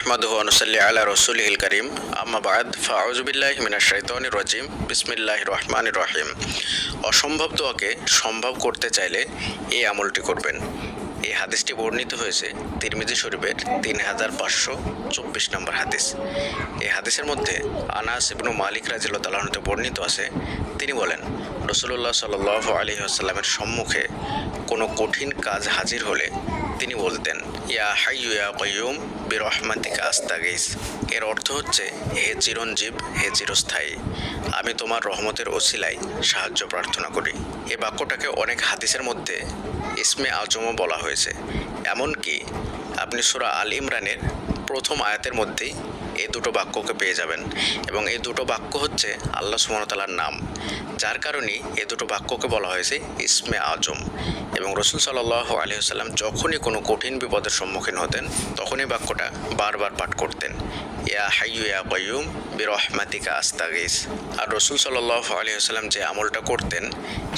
نحمده ونصلي على رسوله الكريم أما بعد فأعوذ بالله من الشيطان الرجيم بسم الله الرحمن الرحيم। অসম্ভব দোয়াকে সম্ভব করতে চাইলে এই আমলটি করবেন। এই হাদিসটি বর্ণিত হয়েছে তিরমিজি শরীফের 3524 নম্বর হাদিস। এই হাদিসের মধ্যে আনাস ইবনু মালিক রাদিয়াল্লাহু তাআলা হতে বর্ণিত আছে, তিনি বলেন, রাসূলুল্লাহ সাল্লাল্লাহু আলাইহি ওয়াসাল্লামের সম্মুখে কোনো কঠিন কাজ হাজির হলে তিনি বলতেন, ইয়া হাইয়ু ইয়া কাইয়ুম বিরহমাতিকা আস্তাগীস। এর অর্থ হচ্ছে, হে চিরঞ্জীব, হে চিরস্থায়ী, আমি তোমার রহমতের ওসিলায় সাহায্য প্রার্থনা করি। এই বাক্যটাকে অনেক হাদিসের মধ্যে ইসমে আজমও বলা হয়েছে। এমনকি আপনি সূরা আল ইমরানের প্রথম আয়াতের মধ্যেই এই দুটো বাক্যকে পেয়ে যাবেন, এবং এই দুটো বাক্য হচ্ছে আল্লাহ সুবহানাহু ওয়া তাআলার নাম, যার কারণেই এই দুটো বাক্যকে বলা হয়েছে ইসমে আজম। এবং রাসূল সাল্লাল্লাহু আলাইহি ওয়াসাল্লাম যখনই কোনো কঠিন বিপদের সম্মুখীন হতেন তখনই বাক্যটা বারবার পাঠ করতেন, ইয়া হাইয়ু ইয়া কাইয়ুম বিরহমাতিকা আস্তাগীস। আর রাসূল সাল্লাল্লাহু আলাইহি ওয়াসাল্লাম যে আমলটা করতেন,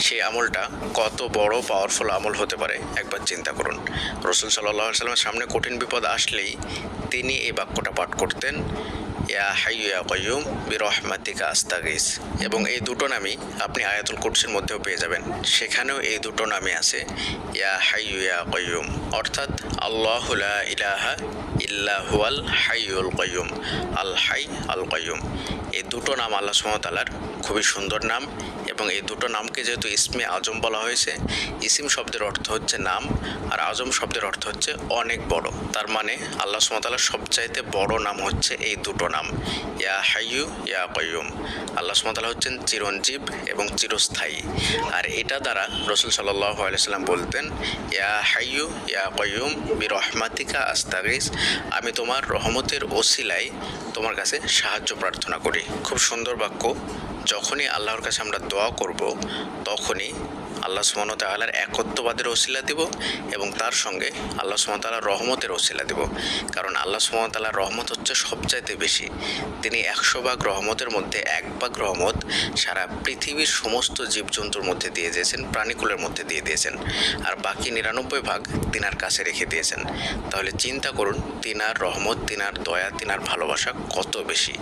সেই আমলটা কত বড় পাওয়ারফুল আমল হতে পারে একবার চিন্তা করুন। রাসূল সাল্লাল্লাহু আলাইহি ওয়াসাল্লামের সামনে কঠিন বিপদ আসলেই তিনি এই বাক্যটা পাঠ করতেন, ইয়া হাইয়ু ইয়া কাইয়ুম বিরহমাতিকা আস্তাগীস। এবং এই দুটো নামই আপনি আয়াতুল কুরসির মধ্যেও পেয়ে যাবেন, সেখানেও এই দুটো নামই আছে, ইয়া হাইয়ু ইয়া কাইয়ুম, অর্থাৎ আল্লাহু লা ইলাহা ইল্লা হুয়াল হাইয়ুল কাইয়ুম, আল হাই আল কাইয়ুম। এই দুটো নাম আল্লাহ সুবহানাহু ওয়া তাআলার খুবই সুন্দর নাম, এবং এই দুটো নামকে যেহেতু ইসমে আজম বলা হয়েছে, ইসিম শব্দের অর্থ হচ্ছে নাম, আর আজম শব্দের অর্থ হচ্ছে অনেক বড়। তার মানে আল্লাহ সুবহানাহু ওয়া তাআলার সবচাইতে বড় নাম হচ্ছে এই দুটো নাম, ইয়া হাইয়ু ইয়া কাইয়ুম। আল্লাহ সুবহানাহু ওয়া তাআলা হচ্ছেন চিরঞ্জীব এবং চিরস্থায়ী। আর এটা দ্বারা রাসূল সাল্লাল্লাহু আলাইহি ওয়াসাল্লাম বলতেন, ইয়া হাইয়ু ইয়া কাইয়ুম বিরহমাতিকা আস্তাগীস, আমি তোমার রহমতের ওসিলায় তোমার কাছে সাহায্য প্রার্থনা করি। খুব সুন্দর বাক্য। যখনই আল্লাহর কাছে আমরা দোয়া করব, তখনই আল্লাহ সুবহানাহু ওয়া তাআলার একত্ববাদের ওসিলা দিব, এবং তার সঙ্গে আল্লাহ সুবহানাহু ওয়া তাআলার রহমতের ওসিলা দিব। কারণ আল্লাহ সুবহানাহু ওয়া তাআলার রহমত হচ্ছে সবচাইতে বেশি। তিনি 100 ভাগ রহমতের মধ্যে 1 ভাগ রহমত সারা পৃথিবীর সমস্ত জীবজন্তুর মধ্যে দিয়ে দিয়েছেন, প্রাণীকুলের মধ্যে দিয়ে দিয়েছেন, আর বাকি 99 ভাগ তিনার কাছে রেখে দিয়েছেন। তাহলে চিন্তা করুন, তিনার রহমত, তিনার দয়া, তিনার ভালোবাসা কত বেশি।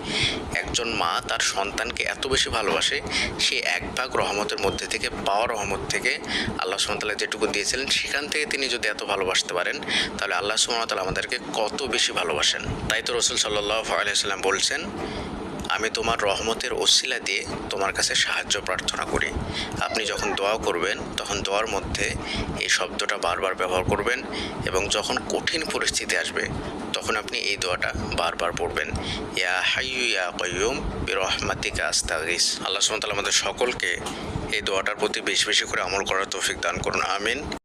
একজন মা তার সন্তানকে এত বেশি ভালোবাসে, সে 1 ভাগ রহমতের মধ্যে থেকে, পাওয়া রহমত থেকে আল্লাহ সুবহানাহু ওয়া তাআলা যেটুকু দিয়েছিলেন সেখান থেকে তিনি যদি এত ভালোবাসতে পারেন, তাহলে আল্লাহ সুবহানাহু ওয়া তাআলা আমাদেরকে কত বেশি ভালোবাসেন। তাই তো রাসূল সাল্লাল্লাহু আলাইহি ওয়াসাল্লাম বলছেন, আমি তোমার রহমতের ওসিলা দিয়ে তোমার কাছে সাহায্য প্রার্থনা করি। আপনি যখন দোয়া করবেন তখন দোয়ার মধ্যে এই শব্দটা বারবার ব্যবহার করবেন, এবং যখন কঠিন পরিস্থিতি আসবে তখন আপনি এই দোয়াটা বারবার পড়বেন, ইয়া হাইয়ু ইয়া কাইয়ুম বিরহমাতিকা আস্তাগীস। আল্লাহ সুবহানাহু ওয়া তাআলা আমাদের সকলকে এই দোয়াটার প্রতি বেশি বেশি করে আমল করার তৌফিক দান করুন, আমিন।